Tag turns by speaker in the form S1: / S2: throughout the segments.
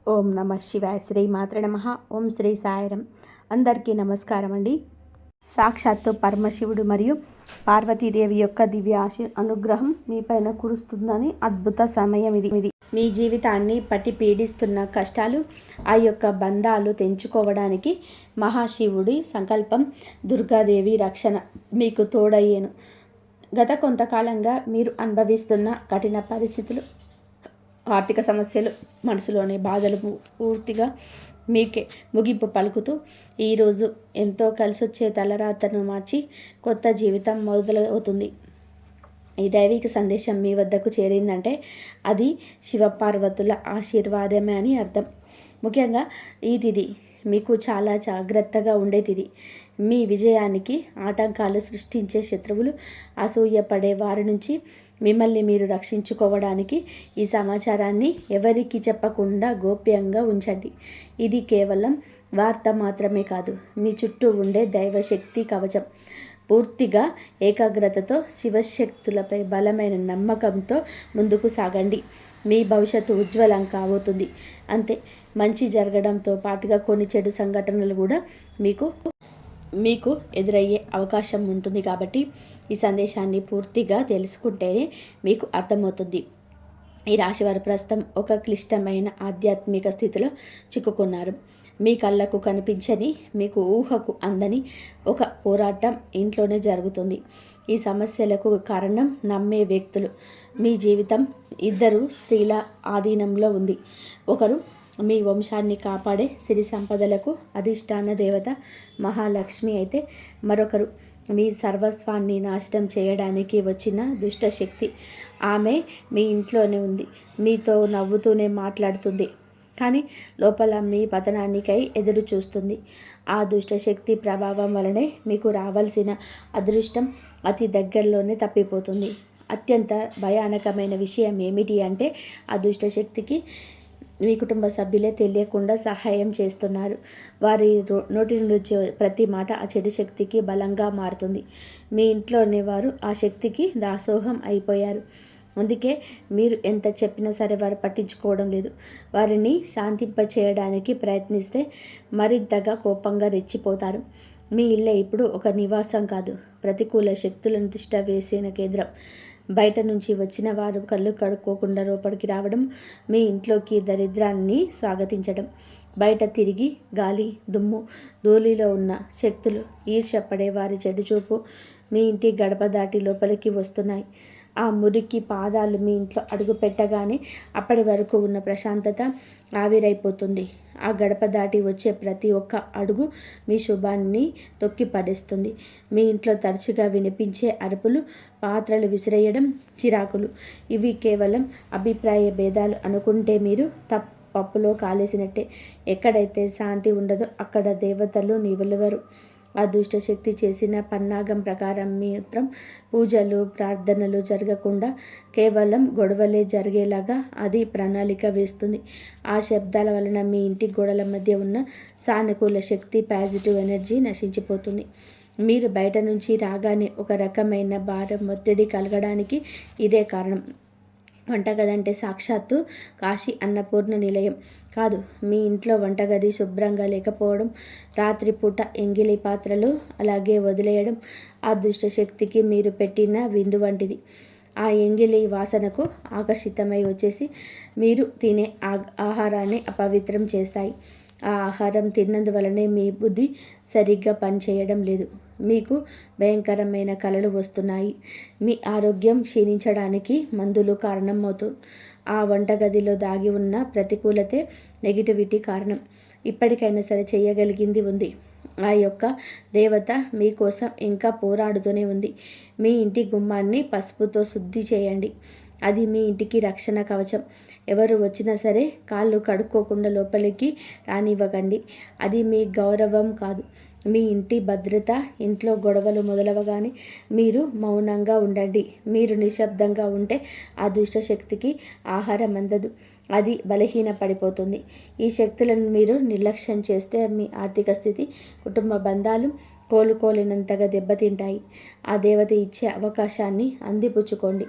S1: ఓం నమ శివాయ. శ్రీ మాత్ర నమ. ఓం శ్రీ సాయిరం. అందరికీ నమస్కారం అండి. సాక్షాత్తు పరమశివుడు మరియు పార్వతీదేవి యొక్క దివ్య అనుగ్రహం మీపైన కురుస్తుందని అద్భుత సమయం ఇది. మీ జీవితాన్ని పట్టి పీడిస్తున్న కష్టాలు, ఆ యొక్క బంధాలు తెంచుకోవడానికి మహాశివుడి సంకల్పం, దుర్గాదేవి రక్షణ మీకు తోడయ్యేను. గత కొంతకాలంగా మీరు అనుభవిస్తున్న కఠిన పరిస్థితులు, ఆర్థిక సమస్యలు, మనసులోని బాధలు పూర్తిగా మీకే ముగింపు పలుకుతూ ఈరోజు ఎంతో కలిసొచ్చే తలరాతను మార్చి కొత్త జీవితం మొదలవుతుంది. ఈ దైవిక సందేశం మీ వద్దకు చేరిందంటే అది శివపార్వతుల ఆశీర్వాదమే అని అర్థం. ముఖ్యంగా ఈ తిథి మీకు చాలా జాగ్రత్తగా ఉండే తిథి. మీ విజయానికి ఆటంకాలు సృష్టించే శత్రువులు, అసూయపడే వారి నుంచి మిమ్మల్ని మీరు రక్షించుకోవడానికి ఈ సమాచారాన్ని ఎవరికి చెప్పకుండా గోప్యంగా ఉంచండి. ఇది కేవలం వార్త మాత్రమే కాదు, మీ చుట్టూ ఉండే దైవశక్తి కవచం. పూర్తిగా ఏకాగ్రతతో, శివశక్తులపై బలమైన నమ్మకంతో ముందుకు సాగండి. మీ భవిష్యత్తు ఉజ్వలం కాబోతుంది. అంతే, మంచి జరగడంతో పాటుగా కొన్ని చెడు సంఘటనలు కూడా మీకు ఎదురయ్యే అవకాశం ఉంటుంది. కాబట్టి ఈ సందేశాన్ని పూర్తిగా తెలుసుకుంటేనే మీకు అర్థమవుతుంది. ఈ రాశివారు ప్రస్తుతం ఒక క్లిష్టమైన ఆధ్యాత్మిక స్థితిలో చిక్కుకున్నారు. మీ కళ్ళకు కనిపించని, మీకు ఊహకు అందని ఒక పోరాటం ఇంట్లోనే జరుగుతుంది. ఈ సమస్యలకు కారణం నమ్మే వ్యక్తులు. మీ జీవితం ఇద్దరు స్త్రీల ఆధీనంలో ఉంది. ఒకరు మీ వంశాన్ని కాపాడే సిరి సంపదలకు అధిష్టాన దేవత మహాలక్ష్మి అయితే, మరొకరు మీ సర్వస్వాన్ని నాశనం చేయడానికి వచ్చిన దుష్టశక్తి. ఆమె మీ ఇంట్లోనే ఉంది, మీతో నవ్వుతూనే మాట్లాడుతుంది, కానీ లోపల మీ పతనానికై ఎదురు చూస్తుంది. ఆ దుష్టశక్తి ప్రభావం వలనే మీకు రావాల్సిన అదృష్టం అతి దగ్గరలోనే తప్పిపోతుంది. అత్యంత భయానకమైన విషయం ఏమిటి అంటే, ఆ దుష్టశక్తికి మీ కుటుంబ సభ్యులే తెలియకుండా సహాయం చేస్తున్నారు. వారి నోటి నుండి వచ్చే ప్రతి మాట ఆ చెడు శక్తికి బలంగా మారుతుంది. మీ ఇంట్లోనే వారు ఆ శక్తికి దాసోహం అయిపోయారు. అందుకే మీరు ఎంత చెప్పినా సరే వారు పట్టించుకోవడం లేదు. వారిని శాంతింపచేయడానికి ప్రయత్నిస్తే మరింతగా కోపంగా రెచ్చిపోతారు. మీ ఇల్లే ఇప్పుడు ఒక నివాసం కాదు, ప్రతికూల శక్తులను తిష్ట వేసిన కేంద్రం. బయట నుంచి వచ్చిన వారు కళ్ళు కడుక్కోకుండా లోపలికి రావడం, మీ ఇంట్లోకి దరిద్రాన్ని స్వాగతించడం, బయట గాలి, దుమ్ము, ధూళిలో ఉన్న శక్తులు, ఈర్ష్యపడే వారి చెడు చూపు మీ ఇంటి గడప దాటి లోపలికి వస్తున్నాయి. ఆ మురికి పాదాలు మీ ఇంట్లో అడుగు పెట్టగానే అప్పటి వరకు ఉన్న ప్రశాంతత ఆవిరైపోతుంది. ఆ గడప దాటి వచ్చే ప్రతి ఒక్క అడుగు మీ శుభాన్ని తొక్కి పడేస్తుంది. మీ ఇంట్లో తరచుగా వినిపించే అరుపులు, పాత్రలు విసిరేయడం, చిరాకులు, ఇవి కేవలం అభిప్రాయ భేదాలు అనుకుంటే మీరు పప్పులో కాలేసినట్టే. ఎక్కడైతే శాంతి ఉండదో అక్కడ దేవతలు నిలవరు. ఆ దుష్టశక్తి చేసిన పన్నాగం ప్రకారం మాత్రం పూజలు, ప్రార్థనలు జరగకుండా కేవలం గొడవలే జరిగేలాగా అది ప్రణాళిక వేస్తుంది. ఆ శబ్దాల వలన మీ ఇంటి గోడల మధ్య ఉన్న సానుకూల శక్తి, పాజిటివ్ ఎనర్జీ నశించిపోతుంది. మీరు బయట నుంచి రాగానే ఒక రకమైన భారం, ఒత్తిడి కలగడానికి ఇదే కారణం. వంటగది అంటే సాక్షాత్తు కాశీ అన్నపూర్ణ నిలయం కాదు. మీ ఇంట్లో వంటగది శుభ్రంగా లేకపోవడం, రాత్రిపూట ఎంగిలి పాత్రలు అలాగే వదిలేయడం ఆ దుష్టశక్తికి మీరు పెట్టిన విందు వంటిది. ఆ ఎంగిలి వాసనకు ఆకర్షితమై వచ్చేసి మీరు తినే ఆహారాన్ని అపవిత్రం చేస్తాయి. ఆ ఆహారం తిన్నందువలనే మీ బుద్ధి సరిగ్గా పనిచేయడం లేదు. మీకు భయంకరమైన కలలు వస్తున్నాయి. మీ ఆరోగ్యం క్షీణించడానికి మందులు కారణమవుతుంది. ఆ వంటగదిలో దాగి ఉన్న ప్రతికూలతే, నెగిటివిటీ కారణం. ఇప్పటికైనా సరే చేయగలిగింది ఉంది. ఆ యొక్క దేవత మీకోసం ఇంకా పోరాడుతూనే ఉంది. మీ ఇంటి గుమ్మాన్ని పసుపుతో శుద్ధి చేయండి. అది మీ ఇంటికి రక్షణ కవచం. ఎవరు వచ్చినా సరే కాళ్ళు కడుక్కోకుండా లోపలికి రానివ్వకండి. అది మీ గౌరవం కాదు, మీ ఇంటి భద్రత. ఇంట్లో గొడవలు మొదలవగానే మీరు మౌనంగా ఉండండి. మీరు నిశ్శబ్దంగా ఉంటే ఆ దుష్టశక్తికి ఆహారం అందదు, అది బలహీన పడిపోతుంది. ఈ శక్తులను మీరు నిర్లక్ష్యం చేస్తే మీ ఆర్థిక స్థితి, కుటుంబ బంధాలు కోలుకోలేనంతగా దెబ్బతింటాయి. ఆ దేవత ఇచ్చే అవకాశాన్ని అందిపుచ్చుకోండి.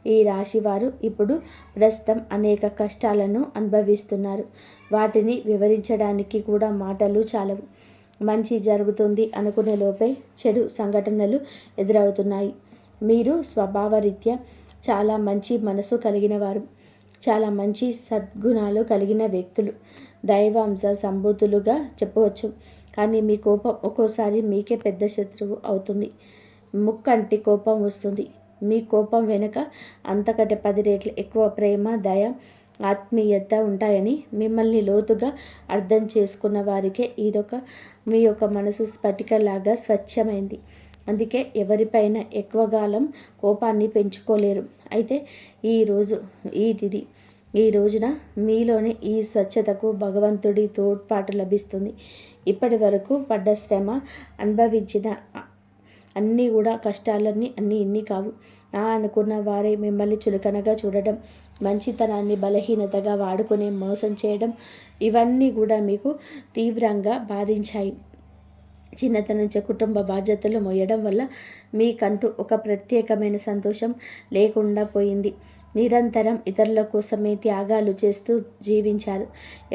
S1: ఈ రాశి వారు ఇప్పుడు ప్రస్తుతం అనేక కష్టాలను అనుభవిస్తున్నారు. వాటిని వివరించడానికి కూడా మాటలు చాలవు. మంచి జరుగుతుంది అనుకునే లోపే చెడు సంఘటనలు ఎదురవుతున్నాయి. మీరు స్వభావరీత్యా చాలా మంచి మనసు కలిగిన వారు, చాలా మంచి సద్గుణాలు కలిగిన వ్యక్తులు, దైవాంశ సంభూతులుగా చెప్పవచ్చు. కానీ మీ కోపం ఒక్కోసారి మీకే పెద్ద శత్రువు అవుతుంది. ముక్కంటి కోపం వస్తుంది. మీ కోపం వెనుక అంతకంటే 10 రెట్లు ఎక్కువ ప్రేమ, దయ, ఆత్మీయత ఉంటాయని మిమ్మల్ని లోతుగా అర్థం చేసుకున్న వారికే మీ యొక్క మనసు స్ఫటికలాగా స్వచ్ఛమైంది. అందుకే ఎవరిపైన ఎక్కువ కాలం కోపాన్ని పెంచుకోలేరు. అయితే ఈ రోజున మీలోని ఈ స్వచ్ఛతకు భగవంతుడి తోడ్పాటు లభిస్తుంది. ఇప్పటి వరకు పడ్డ శ్రమ, అనుభవించిన అన్నీ కూడా కష్టాలన్నీ ఇన్ని కావు. అనుకున్న వారే మిమ్మల్ని చులకనగా చూడడం, మంచితనాన్ని బలహీనతగా వాడుకునే మోసం చేయడం, ఇవన్నీ కూడా మీకు తీవ్రంగా బాధించాయి. చిన్నతనం నుంచి కుటుంబ బాధ్యతలు మోయడం వల్ల మీకంటూ ఒక ప్రత్యేకమైన సంతోషం లేకుండా పోయింది. నిరంతరం ఇతరుల కోసమే త్యాగాలు చేస్తూ జీవించారు.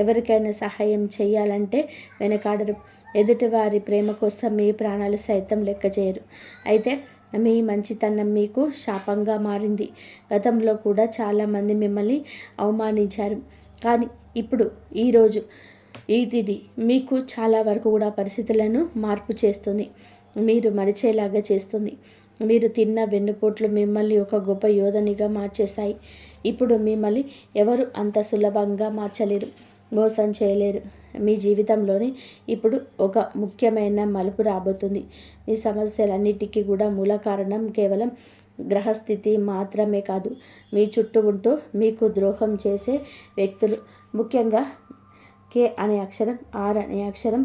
S1: ఎవరికైనా సహాయం చేయాలంటే వెనకాడరు. ఎదుటివారి ప్రేమ కోసం మీ ప్రాణాలు సైతం లెక్క చేయరు. అయితే మీ మంచితనం మీకు శాపంగా మారింది. గతంలో కూడా చాలామంది మిమ్మల్ని అవమానించారు. కానీ ఇప్పుడు ఈ తిథి మీకు చాలా వరకు కూడా పరిస్థితులను మార్పు చేస్తుంది. మీరు మరిచేలాగా చేస్తుంది. మీరు తిన్న వెన్నుపోట్లు మిమ్మల్ని ఒక గొప్ప యోధనిగా మార్చేస్తాయి. ఇప్పుడు మిమ్మల్ని ఎవరు అంత సులభంగా మార్చలేరు, మోసం చేయలేరు. మీ జీవితంలోని ఇప్పుడు ఒక ముఖ్యమైన మలుపు రాబోతుంది. మీ సమస్యలన్నిటికీ కూడా మూల కారణం కేవలం గ్రహస్థితి మాత్రమే కాదు, మీ చుట్టూ ఉంటూ మీకు ద్రోహం చేసే వ్యక్తులు. ముఖ్యంగా కే అనే అక్షరం, ఆర్ అనే అక్షరం,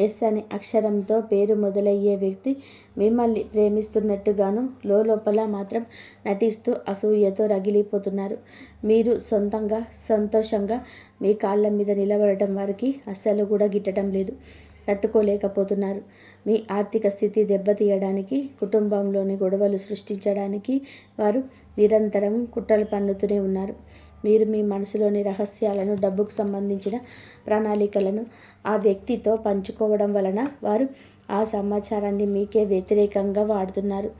S1: ఎస్ అనే అక్షరంతో పేరు మొదలయ్యే వ్యక్తి మిమ్మల్ని ప్రేమిస్తున్నట్టుగాను లోపల మాత్రం నటిస్తూ అసూయతో రగిలిపోతున్నారు. మీరు సంతోషంగా మీ కాళ్ళ మీద నిలబడటం వారికి అస్సలు కూడా గిట్టడం లేదు, తట్టుకోలేకపోతున్నారు. మీ ఆర్థిక స్థితి దెబ్బతీయడానికి, కుటుంబంలోని గొడవలు సృష్టించడానికి వారు నిరంతరం కుట్రలు పన్నుతూనే ఉన్నారు. మీరు మీ మనసులోని రహస్యాలను, డబ్బుకు సంబంధించిన ప్రణాళికలను ఆ వ్యక్తితో పంచుకోవడం వలన వారు ఆ సమాచారాన్ని మీకే వ్యతిరేకంగా వాడుతున్నారు.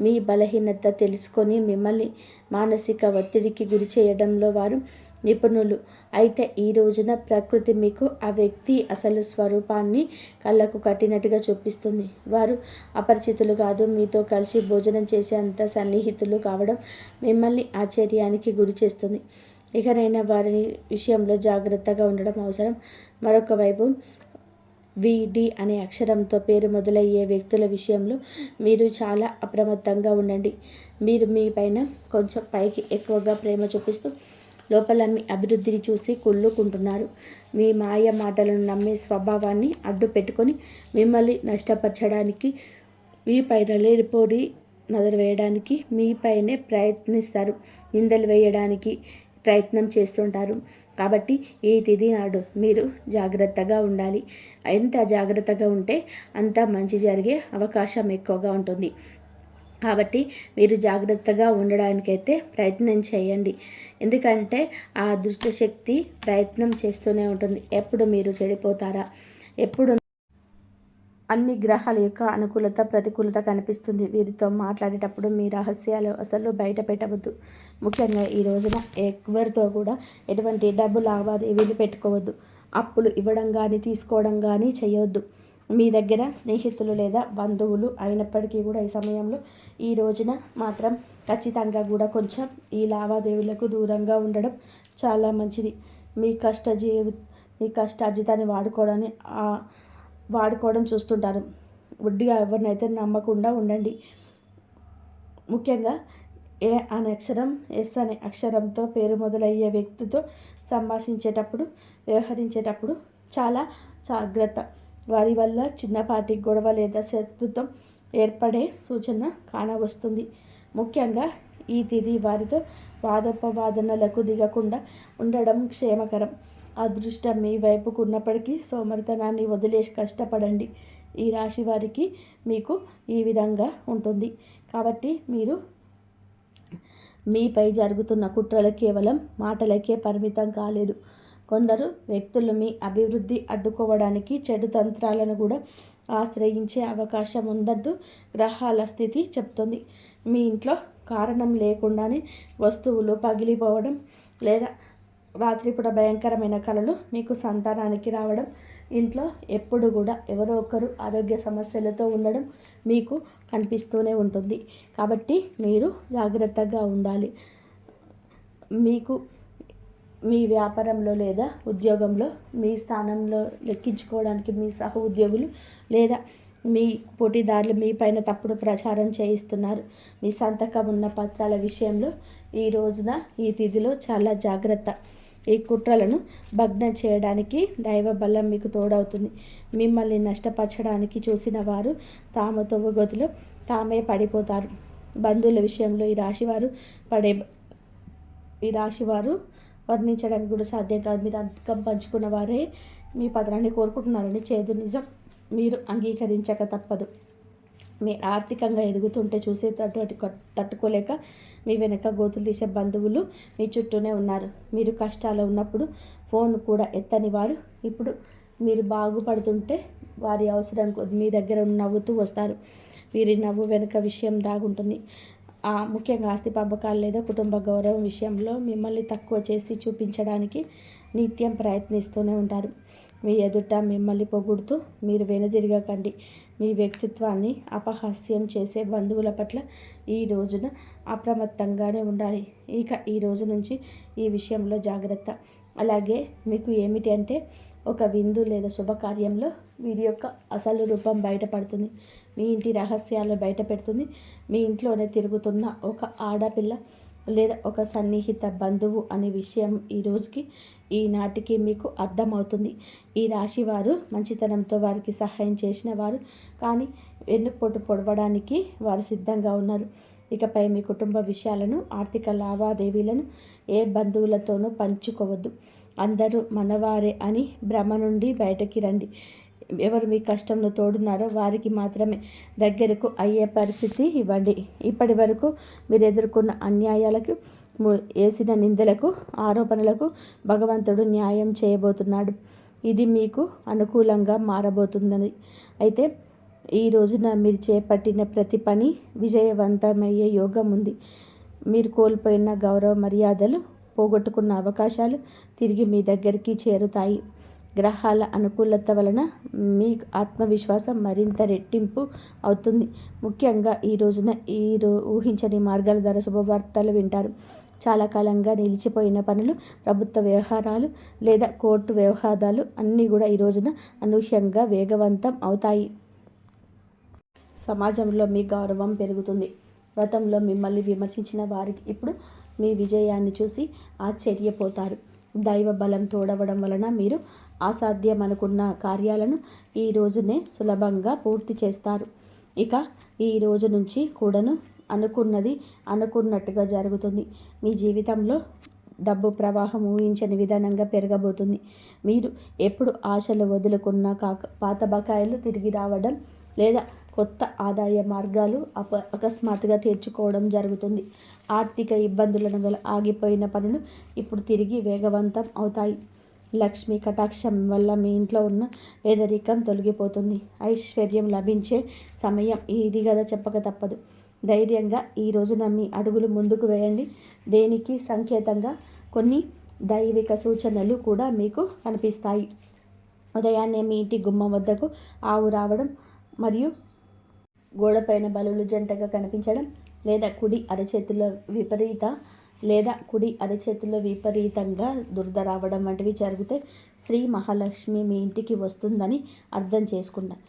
S1: మీ బలహీనత తెలుసుకొని మిమ్మల్ని మానసిక ఒత్తిడికి గురి చేయడంలో వారు నిపుణులు. అయితే ఈ రోజున ప్రకృతి మీకు ఆ వ్యక్తి అసలు స్వరూపాన్ని కళ్ళకు కట్టినట్టుగా చూపిస్తుంది. వారు అపరిచితులు కాదు, మీతో కలిసి భోజనం చేసే అంత సన్నిహితులు కావడం మిమ్మల్ని ఆశ్చర్యానికి గురి చేస్తుంది. ఇకనైనా వారి విషయంలో జాగ్రత్తగా ఉండడం అవసరం. మరొక వైపు విడి అనే అక్షరంతో పేరు మొదలయ్యే వ్యక్తుల విషయంలో మీరు చాలా అప్రమత్తంగా ఉండండి. మీరు మీ పైన కొంచెం పైకి ఎక్కువగా ప్రేమ చూపిస్తూ లోపల మీ అభివృద్ధిని చూసి కుళ్ళుకుంటున్నారు. మీ మాయ మాటలను నమ్మే స్వభావాన్ని అడ్డు పెట్టుకొని మిమ్మల్ని నష్టపరచడానికి, మీ పైన లేనిపోని నజరు వేయడానికి మీపైనే ప్రయత్నిస్తారు, నిందలు వేయడానికి ప్రయత్నం చేస్తుంటారు. కాబట్టి ఈ తిథి నాడు మీరు జాగ్రత్తగా ఉండాలి. ఎంత జాగ్రత్తగా ఉంటే అంత మంచి జరిగే అవకాశం ఎక్కువగా ఉంటుంది. కాబట్టి మీరు జాగ్రత్తగా ఉండడానికైతే ప్రయత్నం చేయండి. ఎందుకంటే ఆ దుష్టశక్తి ప్రయత్నం చేస్తూనే ఉంటుంది. ఎప్పుడు మీరు చెడిపోతారా, ఎప్పుడు అన్ని గ్రహాల యొక్క అనుకూలత, ప్రతికూలత కనిపిస్తుంది. వీరితో మాట్లాడేటప్పుడు మీ రహస్యాలు అసలు బయట పెట్టవద్దు. ముఖ్యంగా ఈ రోజున ఎవరితో కూడా ఎటువంటి డబ్బు లావాదేవీలు పెట్టుకోవద్దు. అప్పులు ఇవ్వడం కానీ తీసుకోవడం కానీ చేయవద్దు. మీ దగ్గర స్నేహితులు లేదా బంధువులు అయినప్పటికీ కూడా ఈ సమయంలో ఈ రోజున మాత్రం ఖచ్చితంగా కూడా కొంచెం ఈ లావాదేవీలకు దూరంగా ఉండడం చాలా మంచిది. మీ కష్టార్జితాన్ని వాడుకోవడం చూస్తుంటారు. వడ్డీగా ఎవరినైతే నమ్మకుండా ఉండండి. ముఖ్యంగా ఏ అనే అక్షరం, ఎస్ అనే అక్షరంతో పేరు మొదలయ్యే వ్యక్తితో సంభాషించేటప్పుడు, వ్యవహరించేటప్పుడు చాలా జాగ్రత్త. వారి వల్ల చిన్నపాటి గొడవ లేదా శత్రుత్వం ఏర్పడే సూచన కానవస్తుంది. ముఖ్యంగా ఈ తిథి వారితో వాదోపవాదనలకు దిగకుండా ఉండడం క్షేమకరం. అదృష్టం మీ వైపుకు ఉన్నప్పటికీ సోమరితనాన్ని వదిలేసి కష్టపడండి. ఈ రాశి వారికి మీకు ఈ విధంగా ఉంటుంది. కాబట్టి మీరు మీపై జరుగుతున్న కుట్రలు కేవలం మాటలకే పరిమితం కాలేదు. కొందరు వ్యక్తులు మీ అభివృద్ధి అడ్డుకోవడానికి చెడు తంత్రాలను కూడా ఆశ్రయించే అవకాశం ఉందంటూ గ్రహాల స్థితి చెప్తుంది. మీ ఇంట్లో కారణం లేకుండానే వస్తువులు పగిలిపోవడం లేదా రాత్రిపూట భయంకరమైన కలలు మీకు సంతానానికి రావడం, ఇంట్లో ఎప్పుడు కూడా ఎవరో ఒకరు ఆరోగ్య సమస్యలతో ఉండడం మీకు కనిపిస్తూనే ఉంటుంది. కాబట్టి మీరు జాగ్రత్తగా ఉండాలి. మీకు మీ వ్యాపారంలో లేదా ఉద్యోగంలో మీ స్థానంలో లెక్కించుకోవడానికి మీ సహ ఉద్యోగులు లేదా మీ పోటీదారులు మీ పైన తప్పుడు ప్రచారం చేయిస్తున్నారు. మీ సంతకం ఉన్న పత్రాల విషయంలో ఈ రోజున ఈ తిథిలో చాలా జాగ్రత్త. ఈ కుట్రలను భగ్నం చేయడానికి దైవ బలం మీకు తోడవుతుంది. మిమ్మల్ని నష్టపరచడానికి చూసిన వారు తాము తొవ్వగొతిలో తామే పడిపోతారు. బంధువుల విషయంలో ఈ రాశివారు వర్ణించడానికి కూడా సాధ్యం కాదు. మీరు అంతకం పంచుకున్న వారే మీ పత్రాన్ని కోరుకుంటున్నారని చేదు నిజం. మీరు అంగీకరించక తప్పదు. మీ ఆర్థికంగా ఎదుగుతుంటే తట్టుకోలేక మీ వెనక గోతులు తీసే బంధువులు మీ చుట్టూనే ఉన్నారు. మీరు కష్టాలు ఉన్నప్పుడు ఫోన్ కూడా ఎత్తని వారు ఇప్పుడు మీరు బాగుపడుతుంటే వారి అవసరం మీ దగ్గర నవ్వుతూ వస్తారు. వీరి నవ్వు వెనుక విషయం దాగుంటుంది. ముఖ్యంగా ఆస్తి పంపకాలు లేదా కుటుంబ గౌరవం విషయంలో మిమ్మల్ని తక్కువ చేసి చూపించడానికి నిత్యం ప్రయత్నిస్తూనే ఉంటారు. మీ ఎదుట మిమ్మల్ని పొగుడుతూ మీరు వెనుదిరగకండి. మీ వ్యక్తిత్వాన్ని అపహాస్యం చేసే బంధువుల పట్ల ఈ రోజున అప్రమత్తంగానే ఉండాలి. ఇక ఈ రోజు నుంచి ఈ విషయంలో జాగ్రత్త. అలాగే మీకు ఏమిటి అంటే ఒక విందు లేదా శుభకార్యంలో వీరి యొక్క అసలు రూపం బయటపడుతుంది. మీ ఇంటి రహస్యాలు బయట పెడుతుంది. మీ ఇంట్లోనే తిరుగుతున్న ఒక ఆడపిల్ల లేదా ఒక సన్నిహిత బంధువు అనే విషయం ఈనాటికి మీకు అర్థమవుతుంది. ఈ రాశి వారు మంచితనంతో వారికి సహాయం చేసిన వారు, కానీ వెన్నుపోటు పొడవడానికి వారు సిద్ధంగా ఉన్నారు. ఇకపై మీ కుటుంబ విషయాలను, ఆర్థిక లావాదేవీలను ఏ బంధువులతోనూ పంచుకోవద్దు. అందరూ మనవారే అని భ్రమ నుండి బయటకి రండి. ఎవరు మీ కష్టంలో తోడున్నారో వారికి మాత్రమే దగ్గరకు అయ్యే పరిస్థితి ఇవ్వండి. ఇప్పటి వరకు మీరు ఎదుర్కొన్న అన్యాయాలకు, వేసిన నిందలకు, ఆరోపణలకు భగవంతుడు న్యాయం చేయబోతున్నాడు. ఇది మీకు అనుకూలంగా మారబోతుందని. అయితే ఈ రోజున మీరు చేపట్టిన ప్రతి పని విజయవంతమయ్యే యోగం ఉంది. మీరు కోల్పోయిన గౌరవ మర్యాదలు, పోగొట్టుకున్న అవకాశాలు తిరిగి మీ దగ్గరికి చేరుతాయి. గ్రహాల అనుకూలత వలన మీ ఆత్మవిశ్వాసం మరింత రెట్టింపు అవుతుంది. ముఖ్యంగా ఈ రోజున ఊహించని మార్గాల ద్వారా శుభవార్తలు వింటారు. చాలా కాలంగా నిలిచిపోయిన పనులు, ప్రభుత్వ వ్యవహారాలు లేదా కోర్టు వ్యవహారాలు అన్నీ కూడా ఈ రోజున అనూహ్యంగా వేగవంతం అవుతాయి. సమాజంలో మీ గౌరవం పెరుగుతుంది. గతంలో మిమ్మల్ని విమర్శించిన వారికి ఇప్పుడు మీ విజయాన్ని చూసి ఆశ్చర్యపోతారు. దైవ బలం తోడవడం వలన మీరు అసాధ్యమనుకున్న కార్యాలను ఈ రోజునే సులభంగా పూర్తి చేస్తారు. ఇక ఈ రోజు నుంచి కూడాను అనుకున్నది అనుకున్నట్టుగా జరుగుతుంది. మీ జీవితంలో డబ్బు ప్రవాహం ఊహించని విధానంగా పెరగబోతుంది. మీరు ఎప్పుడు ఆశలు వదులుకున్న పాత బకాయిలు తిరిగి రావడం లేదా కొత్త ఆదాయ మార్గాలు అకస్మాత్తుగా తెరుచుకోవడం జరుగుతుంది. ఆర్థిక ఇబ్బందులను గల ఆగిపోయిన పనులు ఇప్పుడు తిరిగి వేగవంతం అవుతాయి. లక్ష్మీ కటాక్షం వల్ల మీ ఇంట్లో ఉన్న పేదరికం తొలగిపోతుంది. ఐశ్వర్యం లభించే సమయం ఇది కదా, చెప్పక తప్పదు. ధైర్యంగా ఈ రోజున మీ అడుగులు ముందుకు వేయండి. దేనికి సంకేతంగా కొన్ని దైవిక సూచనలు కూడా మీకు కనిపిస్తాయి. ఉదయాన్నే మీ ఇంటి గుమ్మం వద్దకు ఆవు రావడం మరియు గోడపైన బలులు జంటగా కనిపించడం లేదా కుడి అరచేతిలో విపరీతంగా దురద రావడం వంటివి జరిగితే శ్రీ మహాలక్ష్మి మీ ఇంటికి వస్తుందని అర్థం చేసుకుంటారు.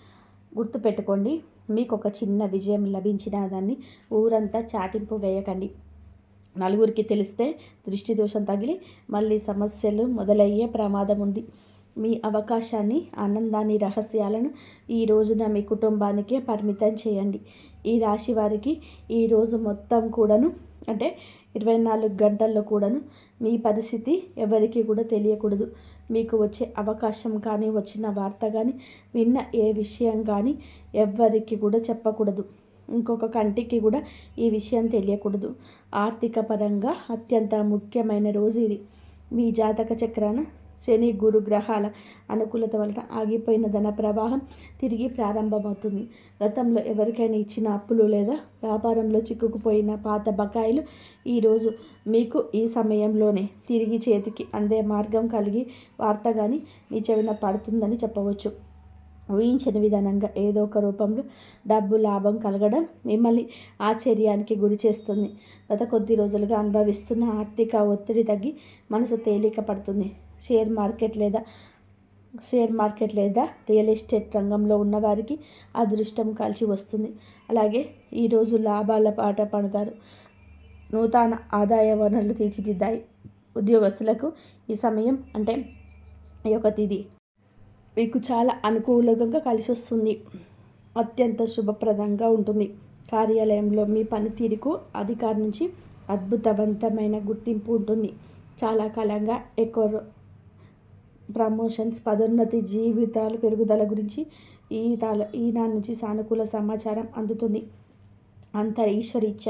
S1: గుర్తుపెట్టుకోండి, మీకు ఒక చిన్న విజయం లభించిన దాన్ని ఊరంతా చాటింపు వేయకండి. నలుగురికి తెలిస్తే దృష్టి దోషం తగిలి మళ్ళీ సమస్యలు మొదలయ్యే ప్రమాదం ఉంది. మీ అవకాశాన్ని, ఆనందాన్ని, రహస్యాలను ఈ రోజున మీ కుటుంబానికే పరిమితం చేయండి. ఈ రాశి వారికి ఈ రోజు మొత్తం కూడాను, అంటే 24 గంటల్లో కూడాను మీ పరిస్థితి ఎవరికి కూడా తెలియకూడదు. మీకు వచ్చే అవకాశం కానీ, వచ్చిన వార్త కానీ, విన్న ఏ విషయం కానీ ఎవ్వరికి కూడా చెప్పకూడదు. ఇంకొక కంటికి కూడా ఈ విషయం తెలియకూడదు. ఆర్థిక పరంగా అత్యంత ముఖ్యమైన రోజు ఇది. మీ జాతక చక్రాన శని గురు గ్రహాల అనుకూలత వలన ఆగిపోయిన ధన ప్రవాహం తిరిగి ప్రారంభమవుతుంది. గతంలో ఎవరికైనా ఇచ్చిన అప్పులు లేదా వ్యాపారంలో చిక్కుకుపోయిన పాత బకాయిలు ఈరోజు మీకు ఈ సమయంలోనే తిరిగి చేతికి అందే మార్గం కలిగి వార్త కానీ మీ చెవిన పడుతుందని చెప్పవచ్చు. ఊహించని విధానంగా ఏదో ఒక రూపంలో డబ్బు లాభం కలగడం మిమ్మల్ని ఆశ్చర్యానికి గురి చేస్తుంది. గత కొద్ది రోజులుగా అనుభవిస్తున్న ఆర్థిక ఒత్తిడి తగ్గి మనసు తేలిక పడుతుంది. షేర్ మార్కెట్ లేదా రియల్ ఎస్టేట్ రంగంలో ఉన్నవారికి అదృష్టం కలిసి వస్తుంది. అలాగే ఈరోజు లాభాల పాట పడతారు. నూతన ఆదాయ వనరులు తీర్చిదిద్దాయి. ఉద్యోగస్తులకు ఈ సమయం అంటే ఈ యొక్క తిథి మీకు చాలా అనుకూలంగా కలిసి వస్తుంది. అత్యంత శుభప్రదంగా ఉంటుంది. కార్యాలయంలో మీ పనితీరుకు అధికారి నుంచి అద్భుతవంతమైన గుర్తింపు ఉంటుంది. చాలా కాలంగా ఎక్కువ ప్రమోషన్స్, పదోన్నతి, జీవితాలు పెరుగుదల గురించి ఈనాడు నుంచి సానుకూల సమాచారం అందుతుంది. ఈశ్వరీచ్ఛ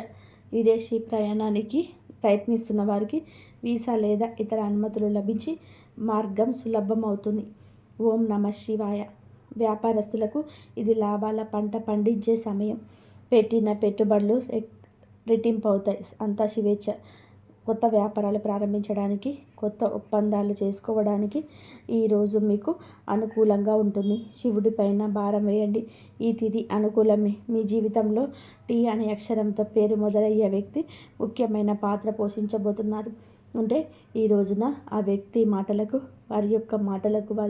S1: విదేశీ ప్రయాణానికి ప్రయత్నిస్తున్న వారికి వీసా లేదా ఇతర అనుమతులు లభించి మార్గం సులభం అవుతుంది. ఓం నమ శివాయ. వ్యాపారస్తులకు ఇది లాభాల పంట పండించే సమయం. పెట్టిన పెట్టుబడులు రెట్టింపు అవుతాయి. అంతా శివేచ్ఛ. కొత్త వ్యాపారాలు ప్రారంభించడానికి, కొత్త ఒప్పందాలు చేసుకోవడానికి ఈరోజు మీకు అనుకూలంగా ఉంటుంది. శివుడి పైన భారం వేయండి. ఈ తిథి అనుకూలమే. మీ జీవితంలో టీ అనే అక్షరంతో పేరు మొదలయ్యే వ్యక్తి ముఖ్యమైన పాత్ర పోషించబోతున్నారు. అంటే ఈ రోజున ఆ వ్యక్తి మాటలకు, వారి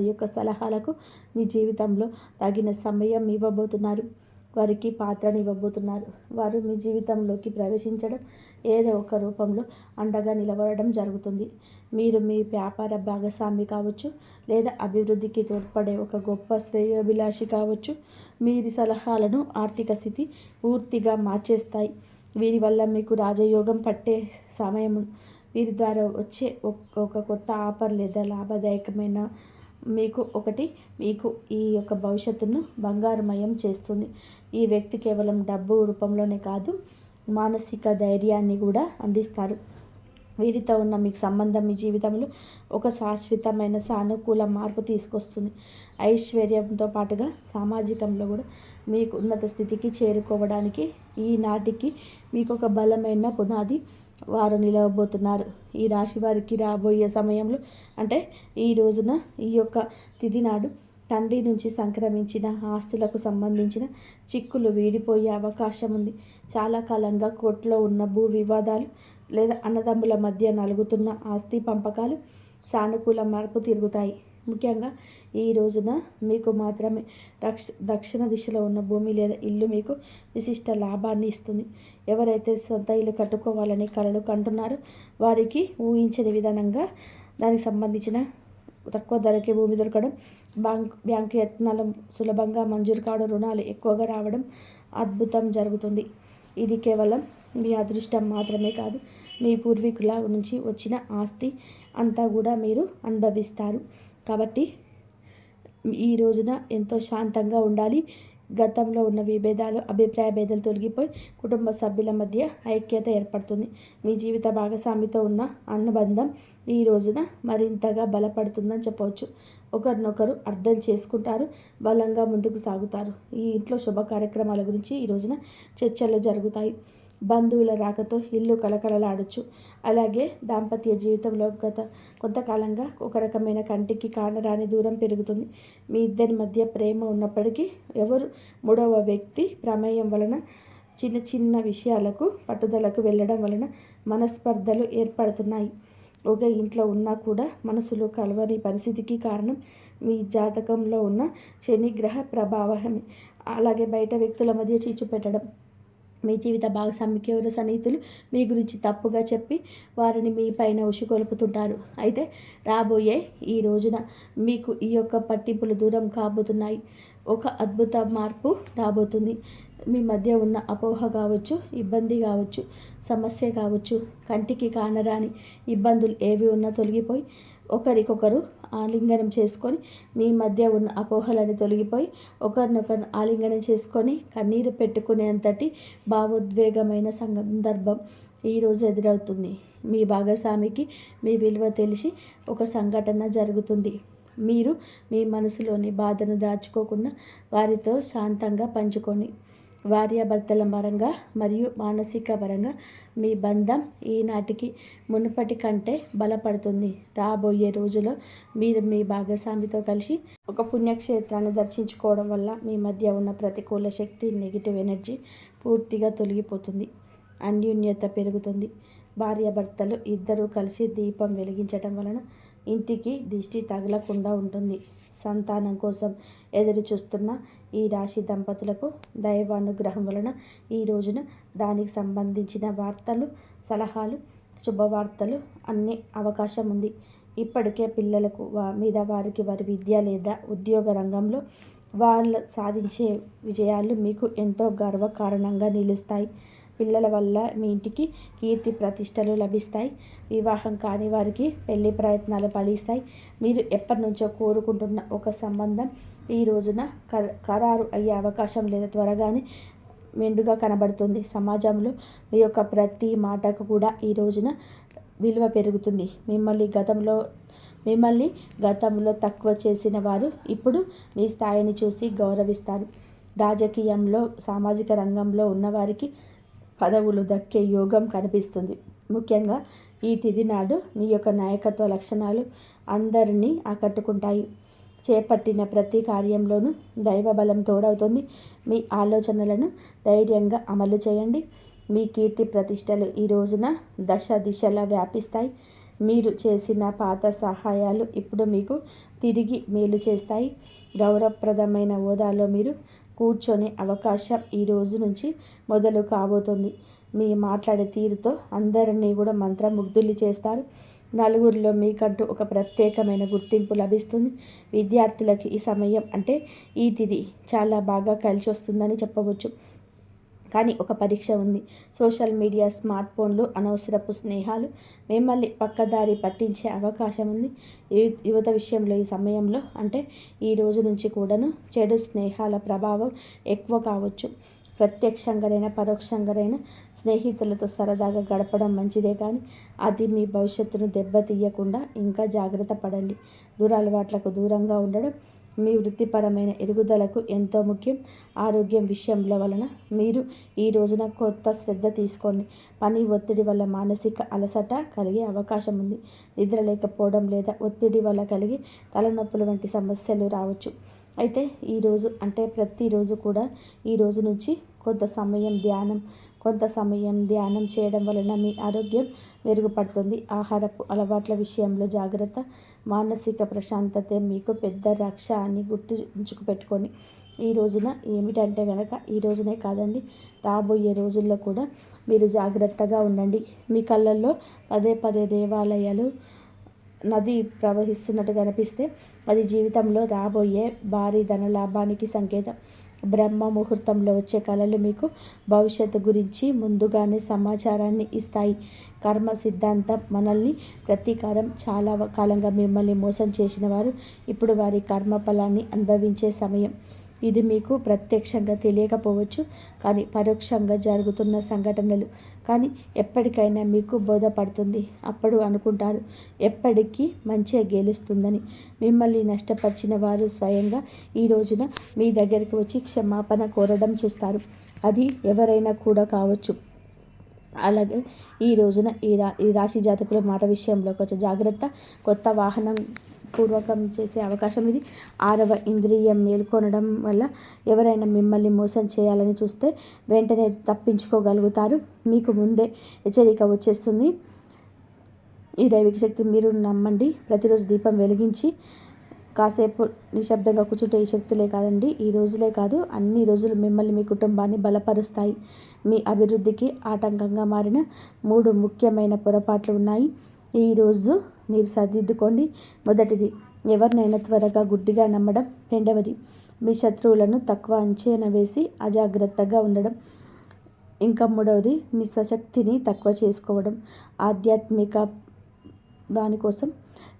S1: యొక్క సలహాలకు మీ జీవితంలో తగిన సమయం ఇవ్వబోతున్నారు. వారికి పాత్రని ఇవ్వబోతున్నారు. వారు మీ జీవితంలోకి ప్రవేశించడం, ఏదో ఒక రూపంలో అండగా నిలబడడం జరుగుతుంది. మీరు మీ వ్యాపార భాగస్వామి కావచ్చు, లేదా అభివృద్ధికి తోడ్పడే ఒక గొప్ప శ్రేయోభిలాషి కావచ్చు. వీరి సలహాలను ఆర్థిక స్థితి పూర్తిగా మార్చేస్తాయి. వీరి వల్ల మీకు రాజయోగం పట్టే సమయం. వీరి ద్వారా వచ్చే ఒక కొత్త ఆఫర్ లేదా లాభదాయకమైన మీకు ఈ యొక్క భవిష్యత్తును బంగారుమయం చేస్తుంది. ఈ వ్యక్తి కేవలం డబ్బు రూపంలోనే కాదు, మానసిక ధైర్యాన్ని కూడా అందిస్తారు. వీరితో ఉన్న మీకు సంబంధం మీ జీవితంలో ఒక శాశ్వతమైన సానుకూల మార్పు తీసుకొస్తుంది. ఐశ్వర్యంతో పాటుగా సామాజికంలో కూడా మీకు ఉన్నత స్థితికి చేరుకోవడానికి ఈనాటికి మీకు ఒక బలమైన పునాది వారు నిలవబోతున్నారు. ఈ రాశి వారికి రాబోయే సమయంలో అంటే ఈ రోజున ఈ యొక్క తిథి నాడు తండ్రి నుంచి సంక్రమించిన ఆస్తులకు సంబంధించిన చిక్కులు వీడిపోయే అవకాశం ఉంది. చాలా కాలంగా కోర్టులో ఉన్న భూ వివాదాలు లేదా అన్నదమ్ముల మధ్య నలుగుతున్న ఆస్తి పంపకాలు సానుకూల మార్పు తిరుగుతాయి. ముఖ్యంగా ఈ రోజున మీకు మాత్రమే దక్షిణ దిశలో ఉన్న భూమి లేదా ఇల్లు మీకు విశిష్ట లాభాన్ని ఇస్తుంది. ఎవరైతే సొంత ఇల్లు కట్టుకోవాలని కలలు కంటున్నారో వారికి ఊహించని విధానంగా దానికి సంబంధించిన తక్కువ ధరకే భూమి దొరకడం, బ్యాంకు యత్నాలు సులభంగా మంజూరు కావడం, రుణాలు ఎక్కువగా రావడం అద్భుతం జరుగుతుంది. ఇది కేవలం మీ అదృష్టం మాత్రమే కాదు, మీ పూర్వీకుల నుంచి వచ్చిన ఆస్తి అంతా కూడా మీరు అనుభవిస్తారు. కాబట్టి ఈ రోజున ఎంతో శాంతంగా ఉండాలి. గతంలో ఉన్న విభేదాలు, అభిప్రాయ భేదాలు తొలగిపోయి కుటుంబ సభ్యుల మధ్య ఐక్యత ఏర్పడుతుంది. మీ జీవిత భాగస్వామితో ఉన్న అనుబంధం ఈ రోజున మరింతగా బలపడుతుందని చెప్పవచ్చు. ఒకరినొకరు అర్థం చేసుకుంటారు, బలంగా ముందుకు సాగుతారు. ఈ ఇంట్లో శుభ కార్యక్రమాల గురించి ఈ రోజున చర్చలు జరుగుతాయి. బంధువుల రాకతో ఇల్లు కలకలలాడొచ్చు. అలాగే దాంపత్య జీవితంలో కొంతకాలంగా ఒక రకమైన కంటికి కానరాని దూరం పెరుగుతుంది. మీ ఇద్దరి మధ్య ప్రేమ ఉన్నప్పటికీ మూడవ వ్యక్తి ప్రమేయం వలన చిన్న చిన్న విషయాలకు పట్టుదలకు వెళ్ళడం వలన మనస్పర్ధలు ఏర్పడుతున్నాయి. ఒక ఇంట్లో ఉన్నా కూడా మనసులో కలవని పరిస్థితికి కారణం మీ జాతకంలో ఉన్న శని గ్రహ ప్రభావమే. అలాగే బయట వ్యక్తుల మధ్య చిచ్చు పెట్టడం, మీ జీవిత భాగస్వామికి ఎవరు సన్నిహితులు మీ గురించి తప్పుగా చెప్పి వారిని మీ పైన ఉసిగొలుపుతుంటారు. అయితే రాబోయే ఈ రోజున మీకు ఈ యొక్క పట్టింపులు దూరం కాబోతున్నాయి. ఒక అద్భుత మార్పు రాబోతుంది. మీ మధ్య ఉన్న అపోహ కావచ్చు, ఇబ్బంది కావచ్చు, సమస్య కావచ్చు, కంటికి కానరాని ఇబ్బందులు ఏవి ఉన్నా తొలగిపోయి ఒకరికొకరు ఆలింగనం చేసుకొని మీ మధ్య ఉన్న అపోహలను తొలగిపోయి ఒకరినొకరు ఆలింగనం చేసుకొని కన్నీరు పెట్టుకునేంతటి భావోద్వేగమైన సందర్భం ఈరోజు ఎదురవుతుంది. మీ భాగస్వామికి మీ విలువ తెలిసి ఒక సంఘటన జరుగుతుంది. మీరు మీ మనసులోని బాధను దాచుకోకుండా వారితో శాంతంగా పంచుకోండి. భార్యాభర్తల పరంగా మరియు మానసిక పరంగా మీ బంధం ఈనాటికి మునుపటి కంటే బలపడుతుంది. రాబోయే రోజుల్లో మీరు మీ భాగస్వామితో కలిసి ఒక పుణ్యక్షేత్రాన్ని దర్శించుకోవడం వల్ల మీ మధ్య ఉన్న ప్రతికూల శక్తి, నెగిటివ్ ఎనర్జీ పూర్తిగా తొలగిపోతుంది. అన్యోన్యత పెరుగుతుంది. భార్యాభర్తలు ఇద్దరూ కలిసి దీపం వెలిగించడం వలన ఇంటికి దిష్టి తగలకుండా ఉంటుంది. సంతానం కోసం ఎదురు చూస్తున్న ఈ రాశి దంపతులకు దైవానుగ్రహం వలన ఈ రోజున దానికి సంబంధించిన వార్తలు, సలహాలు, శుభవార్తలు అన్ని అవకాశం ఉంది. ఇప్పటికే పిల్లలకు మీద వారికి వారి విద్య లేదా ఉద్యోగ రంగంలో వాళ్ళు సాధించే విజయాలు మీకు ఎంతో గర్వకారణంగా నిలుస్తాయి. పిల్లల వల్ల మీ ఇంటికి కీర్తి ప్రతిష్టలు లభిస్తాయి. వివాహం కాని వారికి పెళ్లి ప్రయత్నాలు ఫలిస్తాయి. మీరు ఎప్పటి నుంచో కోరుకుంటున్న ఒక సంబంధం ఈ రోజున ఖరారు అయ్యే అవకాశం లేదా త్వరగానే మెండుగా కనబడుతుంది. సమాజంలో మీ యొక్క ప్రతి మాటకు కూడా ఈ రోజున విలువ పెరుగుతుంది. మిమ్మల్ని గతంలో తక్కువ చేసిన వారు ఇప్పుడు మీ స్థాయిని చూసి గౌరవిస్తారు. రాజకీయంలో, సామాజిక రంగంలో ఉన్నవారికి పదవులు దక్కే యోగం కనిపిస్తుంది. ముఖ్యంగా ఈ తిథి నాడు మీ యొక్క నాయకత్వ లక్షణాలు అందరినీ ఆకట్టుకుంటాయి. చేపట్టిన ప్రతి కార్యంలోనూ దైవబలం తోడవుతుంది. మీ ఆలోచనలను ధైర్యంగా అమలు చేయండి. మీ కీర్తి ప్రతిష్టలు ఈ రోజున దశ దిశలా వ్యాపిస్తాయి. మీరు చేసిన పాత సహాయాలు ఇప్పుడు మీకు తిరిగి మేలు చేస్తాయి. గౌరవప్రదమైన హోదాలో మీరు కూర్చొనే అవకాశం ఈ రోజు నుంచి మొదలు కాబోతుంది. మీ మాట్లాడే తీరుతో అందరినీ కూడా మంత్రముగ్ధులు చేస్తారు. నలుగురిలో మీకంటూ ఒక ప్రత్యేకమైన గుర్తింపు లభిస్తుంది. విద్యార్థులకు ఈ సమయం అంటే ఈ తిథి చాలా బాగా కలిసి వస్తుందని చెప్పవచ్చు. కానీ ఒక పరీక్ష ఉంది. సోషల్ మీడియా, స్మార్ట్ ఫోన్లు, అనవసరపు స్నేహాలు మిమ్మల్ని పక్కదారి పట్టించే అవకాశం ఉంది. యువత విషయంలో ఈ సమయంలో అంటే ఈ రోజు నుంచి కూడాను చెడు స్నేహాల ప్రభావం ఎక్కువ కావచ్చు. ప్రత్యక్షంగానైనా పరోక్షంగానైనా స్నేహితులతో సరదాగా గడపడం మంచిదే, కానీ అది మీ భవిష్యత్తును దెబ్బతీయకుండా ఇంకా జాగ్రత్త పడండి. దురలవాట్లకు దూరంగా ఉండడం మీ వృత్తిపరమైన ఎదుగుదలకు ఎంతో ముఖ్యం. ఆరోగ్యం విషయంలో వలన మీరు ఈ రోజున కొత్త శ్రద్ధ తీసుకోండి. పని ఒత్తిడి వల్ల మానసిక అలసట కలిగే అవకాశం ఉంది. నిద్ర లేకపోవడం లేదా ఒత్తిడి వల్ల కలిగే తలనొప్పులు వంటి సమస్యలు రావచ్చు. అయితే ఈరోజు అంటే ప్రతిరోజు కూడా ఈ రోజు నుంచి కొంత సమయం ధ్యానం చేయడం వలన మీ ఆరోగ్యం మెరుగుపడుతుంది. ఆహారపు అలవాట్ల విషయంలో జాగ్రత్త. మానసిక ప్రశాంతతే మీకు పెద్ద రక్ష అని గుర్తుంచుకు పెట్టుకొని ఈ రోజున ఏమిటంటే కనుక ఈ రోజునే కాదండి, రాబోయే రోజుల్లో కూడా మీరు జాగ్రత్తగా ఉండండి. మీ కళ్ళల్లో పదే పదే దేవాలయాలు, నది ప్రవహిస్తున్నట్టు కనిపిస్తే అది జీవితంలో రాబోయే భారీ ధనలాభానికి సంకేతం. బ్రహ్మ ముహూర్తంలో వచ్చే కళలు మీకు భవిష్యత్తు గురించి ముందుగానే సమాచారాన్ని ఇస్తాయి. కర్మ సిద్ధాంతం మనల్ని ప్రతీకారం. చాలా కాలంగా మిమ్మల్ని మోసం చేసిన వారు ఇప్పుడు వారి కర్మ ఫలాన్ని అనుభవించే సమయం. ఇది మీకు ప్రత్యక్షంగా తెలియకపోవచ్చు, కానీ పరోక్షంగా జరుగుతున్న సంఘటనలు కానీ ఎప్పటికైనా మీకు బోధపడుతుంది. అప్పుడు అనుకుంటారు ఎప్పటికీ మంచిగా గెలుస్తుందని. మిమ్మల్ని నష్టపరిచిన వారు స్వయంగా ఈ రోజున మీ దగ్గరికి వచ్చి క్షమాపణ కోరడం చూస్తారు. అది ఎవరైనా కూడా కావచ్చు. అలాగే ఈ రోజున ఈ రాశి జాతకుల మాట విషయంలో కొంచెం జాగ్రత్త. కొత్త వాహనం పూర్వకం చేసే అవకాశం ఇది. 6వ ఇంద్రియం మేల్కొనడం వల్ల ఎవరైనా మిమ్మల్ని మోసం చేయాలని చూస్తే వెంటనే తప్పించుకోగలుగుతారు. మీకు ముందే హెచ్చరిక వచ్చేస్తుంది. ఈ దైవిక శక్తి మీరు నమ్మండి. ప్రతిరోజు దీపం వెలిగించి కాసేపు నిశ్శబ్దంగా కూర్చుంటే ఈ శక్తులే కాదండి, ఈ రోజులే కాదు అన్ని రోజులు మిమ్మల్ని, మీ కుటుంబాన్ని బలపరుస్తాయి. మీ అభివృద్ధికి ఆటంకంగా మారిన 3 ముఖ్యమైన పొరపాట్లు ఉన్నాయి. ఈరోజు మీరు సరిదిద్దుకోండి. మొదటిది, ఎవరినైనా త్వరగా గుడ్డిగా నమ్మడం. రెండవది, మీ శత్రువులను తక్కువ అంచనా వేసి అజాగ్రత్తగా ఉండడం. ఇంకా మూడవది, మీ స్వశక్తిని తక్కువ చేసుకోవడం. ఆధ్యాత్మిక దానికోసం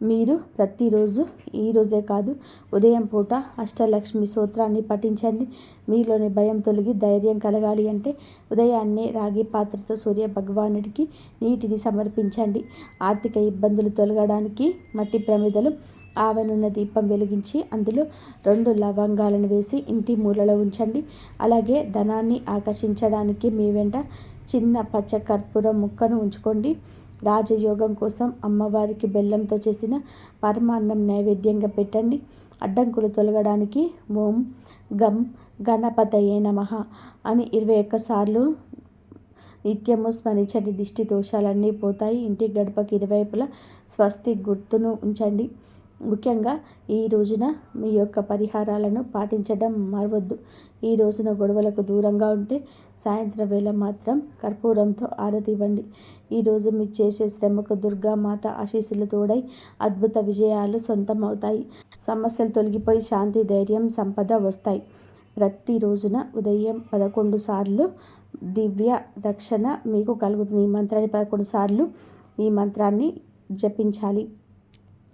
S1: మీరు ప్రతిరోజు, ఈరోజే కాదు ఉదయం పూట అష్టలక్ష్మి స్తోత్రాన్ని పఠించండి. మీలోని భయం తొలగి ధైర్యం కలగాలి అంటే ఉదయాన్నే రాగి పాత్రతో సూర్య భగవానుడికి నీటిని సమర్పించండి. ఆర్థిక ఇబ్బందులు తొలగడానికి మట్టి ప్రమిదలు, ఆవనున్న దీపం వెలిగించి అందులో 2 లవంగాలను వేసి ఇంటి మూలలో ఉంచండి. అలాగే ధనాన్ని ఆకర్షించడానికి మీ వెంట చిన్న పచ్చ కర్పూరం ముక్కను ఉంచుకోండి. రాజయోగం కోసం అమ్మవారికి బెల్లంతో చేసిన పరమాన్నం నైవేద్యంగా పెట్టండి. అడ్డంకులు తొలగడానికి ఓం గం గణపతయే నమః అని 21 సార్లు నిత్యము స్మరించండి. దిష్టి దోషాలన్నీ పోతాయి. ఇంటి గడపకి ఇరువైపులా స్వస్తి గుర్తును ఉంచండి. ముఖ్యంగా ఈ రోజున మీ యొక్క పరిహారాలను పాటించడం మరవద్దు. ఈ రోజున గొడవలకు దూరంగా ఉంటే సాయంత్రం వేళ మాత్రం కర్పూరంతో ఆరతి ఇవ్వండి. ఈరోజు మీరు చేసే శ్రమకు దుర్గామాత ఆశీస్సులు తోడై అద్భుత విజయాలు సొంతం అవుతాయి. సమస్యలు తొలగిపోయి శాంతి, ధైర్యం, సంపద వస్తాయి. ప్రతి రోజున ఉదయం 11 సార్లు దివ్య రక్షణ మీకు కలుగుతుంది. ఈ మంత్రాన్ని 11 సార్లు ఈ మంత్రాన్ని జపించాలి.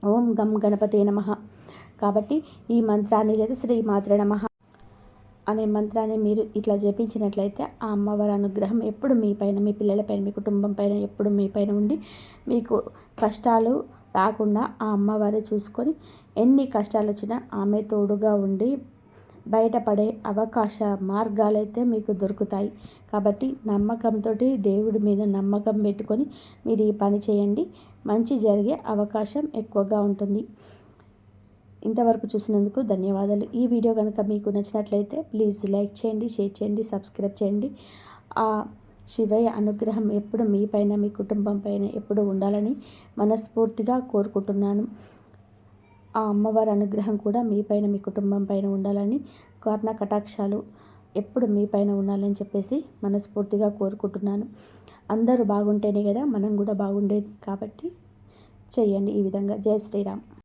S1: ఓం గం గణపతే నమః. కాబట్టి ఈ మంత్రాన్ని లేదా శ్రీ మాత్రే నమః అనే మంత్రాన్ని మీరు ఇట్లా జపించినట్లయితే ఆ అమ్మవారి అనుగ్రహం ఎప్పుడు మీ పైన, మీ పిల్లల పైన, మీ కుటుంబం పైన ఎప్పుడు మీ పైన ఉండి మీకు కష్టాలు రాకుండా ఆ అమ్మవారే చూసుకొని ఎన్ని కష్టాలు వచ్చినా ఆమె తోడుగా ఉండి బయటపడే అవకాశ మార్గాలైతే మీకు దొరుకుతాయి. కాబట్టి నమ్మకంతో, దేవుడి మీద నమ్మకం పెట్టుకొని మీరు ఈ పని చేయండి. మంచి జరిగే అవకాశం ఎక్కువగా ఉంటుంది. ఇంతవరకు చూసినందుకు ధన్యవాదాలు. ఈ వీడియో కనుక మీకు నచ్చినట్లయితే ప్లీజ్ లైక్ చేయండి, షేర్ చేయండి, సబ్స్క్రైబ్ చేయండి. ఆ శివయ్య అనుగ్రహం ఎప్పుడు మీ పైన, మీ కుటుంబం పైన ఎప్పుడు ఉండాలని మనస్ఫూర్తిగా కోరుకుంటున్నాను. ఆ అమ్మవారి అనుగ్రహం కూడా మీ పైన, మీ కుటుంబం పైన ఉండాలని, కర్ణ కటాక్షాలు ఎప్పుడు మీ పైన ఉండాలని చెప్పేసి మనస్ఫూర్తిగా కోరుకుంటున్నాను. అందరూ బాగుంటేనే కదా మనం కూడా బాగుండేది. కాబట్టి చేయండి ఈ విధంగా. జై శ్రీరామ్.